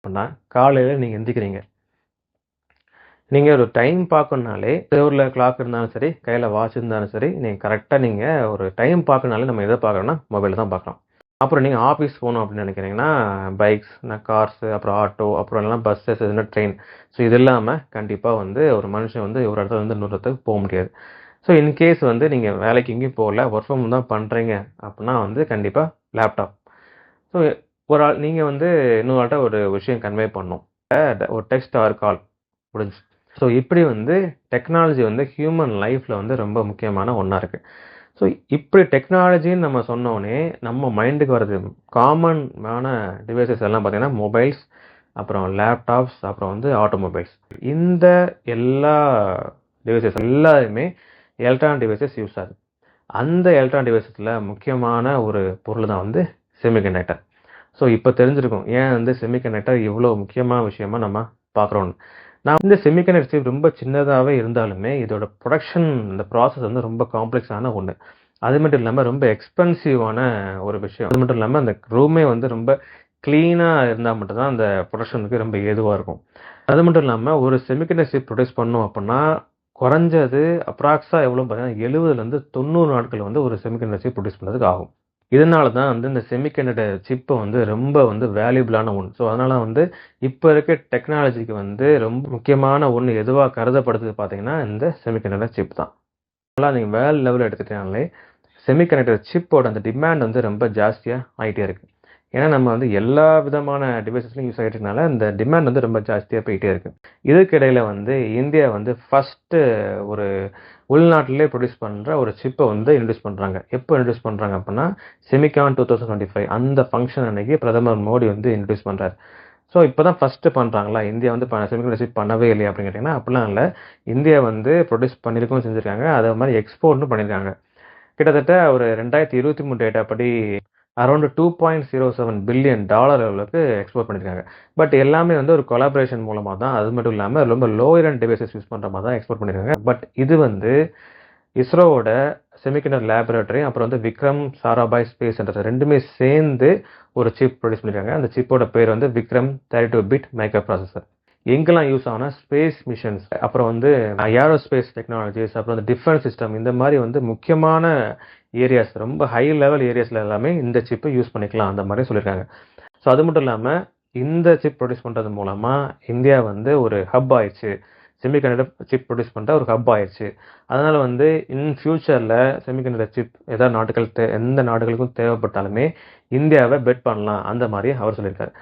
அப்படின்னா காலையில் நீங்கள் எந்திக்கிறீங்க. நீங்கள் ஒரு டைம் பார்க்கணுனாலே டோரில் கிளாக் இருந்தாலும் சரி, கையில் வாட்ச் இருந்தாலும் சரி, நீங்கள் கரெக்டாக நீங்கள் ஒரு டைம் பார்க்கணுனாலே நம்ம எதை பார்க்குறோன்னா மொபைலில் தான் பார்க்குறோம். அப்புறம் நீங்கள் ஆஃபீஸ் போகணும் அப்படின்னு நினைக்கிறீங்கன்னா பைக்ஸ், கார்ஸு, அப்புறம் ஆட்டோ, அப்புறம் இல்லைனா பஸ்ஸஸ், இல்லைன்னா ட்ரெயின். ஸோ இது இல்லாமல் கண்டிப்பாக வந்து ஒரு மனுஷன் வந்து ஒரு இடத்துல வந்து இன்னொரு இடத்துக்கு போக முடியாது. ஸோ இன்கேஸ் வந்து நீங்கள் வேலைக்கு எங்கேயும் போகல, ஒர்க் ஃப்ரம் ஹோம் தான் பண்ணுறீங்க அப்படின்னா வந்து கண்டிப்பாக லேப்டாப். ஸோ ஒரு ஆள் நீங்கள் வந்து இன்னொரு ஆள்கிட்ட ஒரு விஷயம் கன்வே பண்ணணும். ஒரு டெக்ஸ்ட் ஆர் கால் முடிஞ்சு. ஸோ இப்படி வந்து டெக்னாலஜி வந்து ஹியூமன் லைஃப்பில் வந்து ரொம்ப முக்கியமான ஒன்றா இருக்குது. ஸோ இப்படி டெக்னாலஜின்னு நம்ம சொன்னோடனே நம்ம மைண்டுக்கு வர்றது காமனான டிவைசஸ் எல்லாம் பார்த்தீங்கன்னா மொபைல்ஸ், அப்புறம் லேப்டாப்ஸ், அப்புறம் வந்து ஆட்டோமொபைல்ஸ். இந்த எல்லா டிவைசஸ் எல்லாருமே எலக்ட்ரானிக் டிவைசஸ் யூஸ் ஆகுது. அந்த எலக்ட்ரானிக் டிவைசஸில் முக்கியமான ஒரு பொருள் தான் வந்து செமிகண்டக்டர். ஸோ இப்போ தெரிஞ்சிருக்கும் ஏன் வந்து செமிகண்டக்டர் இவ்வளோ முக்கியமான விஷயமா நம்ம பார்க்குறோன்னு. நான் இந்த செமிகண்டக்டர் சிப் ரொம்ப சின்னதாகவே இருந்தாலுமே இதோட ப்ரொடக்ஷன் இந்த ப்ராசஸ் வந்து ரொம்ப காம்ப்ளெக்ஸான ஒன்று. அது மட்டும் இல்லாமல் ரொம்ப எக்ஸ்பென்சிவான ஒரு விஷயம். அது மட்டும் இல்லாமல் அந்த ரூமே வந்து ரொம்ப க்ளீனாக இருந்தால் மட்டும்தான் அந்த ப்ரொடக்ஷனுக்கு ரொம்ப ஏதுவாக இருக்கும். அது மட்டும் இல்லாமல் ஒரு செமிகண்டக்டர் சிப் ப்ரொடியூஸ் பண்ணோம் அப்படின்னா குறைஞ்சது அப்ராக்ஸாக எவ்வளோ பார்த்தீங்கன்னா 70லேருந்து 90 நாட்கள் வந்து ஒரு செமிகண்டக்டர் சிப் ப்ரொடியூஸ் பண்ணுறதுக்கு ஆகும். இதனால தான் வந்து இந்த செமிகண்டக்டர் சிப்பை வந்து ரொம்ப வந்து வேல்யூபிளான ஒன்று. ஸோ அதனால வந்து இப்போ இருக்க டெக்னாலஜிக்கு வந்து ரொம்ப முக்கியமான ஒன்று எதுவாக கருதப்படுது பார்த்தீங்கன்னா இந்த செமிகண்டக்டர் சிப் தான். அதனால் நீங்கள் வேர்ல்டு லெவலில் எடுத்துக்கிட்டாலே செமிகண்டக்டர் சிப்போட அந்த டிமாண்ட் வந்து ரொம்ப ஜாஸ்தியாக ஆகிட்டே இருக்குது. ஏன்னா நம்ம வந்து எல்லா விதமான டிவைசஸ்லையும் யூஸ் ஆகிட்டதுனால இந்த டிமாண்ட் வந்து ரொம்ப ஜாஸ்தியாக போயிட்டே இருக்குது. இதுக்கிடையில் வந்து இந்தியா வந்து ஃபஸ்ட்டு ஒரு உள்நாட்டிலே ப்ரொடியூஸ் பண்ணுற ஒரு சிப்பை வந்து இன்ட்ரடியூஸ் பண்ணுறாங்க. எப்போ இன்ட்ரடியூஸ் பண்ணுறாங்க அப்படின்னா செமிகான் 2025 அந்த ஃபங்க்ஷன் அன்னைக்கு பிரதமர் மோடி வந்து இன்ட்ரடியூஸ் பண்ணுறாரு. ஸோ இப்போ தான் ஃபஸ்ட்டு பண்ணுறாங்களா, இந்தியா வந்து செமிகண்டக்டர் சிப் பண்ணவே இல்லையா அப்படின்னு கேட்டிங்கன்னா அப்படிலாம் இல்லை. இந்தியா வந்து ப்ரொடியூஸ் பண்ணியிருக்கவும் செஞ்சுருக்காங்க, அதே மாதிரி எக்ஸ்போர்ட்டும் பண்ணியிருக்காங்க. கிட்டத்தட்ட ஒரு 2023 டேட்டா படி அரௌண்ட் $2.07 பில்லியன் அளவுக்கு எக்ஸ்போர்ட் பண்ணியிருக்காங்க. பட் எல்லாமே வந்து ஒரு கொலாபரேஷன் மூலமாக தான். அது மட்டும் இல்லாமல் ரொம்ப லோயர் அண்ட் டிவைசஸ் யூஸ் பண்ணுற மாதிரி தான் எக்ஸ்போர்ட் பண்ணியிருக்காங்க. பட் இது வந்து இஸ்ரோவோட செமிகண்டக்டர் லேபரேட்டரி, அப்புறம் வந்து விக்ரம் சாராபாய் ஸ்பேஸ் சென்டர் ரெண்டுமே சேர்ந்து ஒரு சிப் ப்ரொடியூஸ் பண்ணியிருக்காங்க. அந்த சிப்போட பேர் வந்து விக்ரம் 32-பிட் மைக்ரோ ப்ராசஸர். எங்கெல்லாம் யூஸ் ஆகுனா ஸ்பேஸ் மிஷன்ஸ், அப்புறம் வந்து ஏரோஸ்பேஸ் டெக்னாலஜிஸ், அப்புறம் வந்து டிஃபென்ஸ் சிஸ்டம், இந்த மாதிரி வந்து முக்கியமான ஏரியாஸ், ரொம்ப ஹை லெவல் ஏரியாஸில் எல்லாமே இந்த சிப்பை யூஸ் பண்ணிக்கலாம் அந்த மாதிரி சொல்லியிருக்காங்க. ஸோ அது மட்டும் இல்லாமல் இந்த சிப் ப்ரொடியூஸ் பண்ணுறது மூலமாக இந்தியா வந்து ஒரு ஹப் ஆயிடுச்சு. செமிகண்டக்டர் சிப் ப்ரொடியூஸ் பண்ணுற ஒரு ஹப் ஆயிடுச்சு. அதனால் வந்து இன் ஃபியூச்சரில் செமிகண்டக்டர் சிப் எந்த நாடுகளுக்கும் தேவைப்பட்டாலுமே இந்தியாவை பெட் பண்ணலாம் அந்த மாதிரி அவர் சொல்லியிருக்காரு.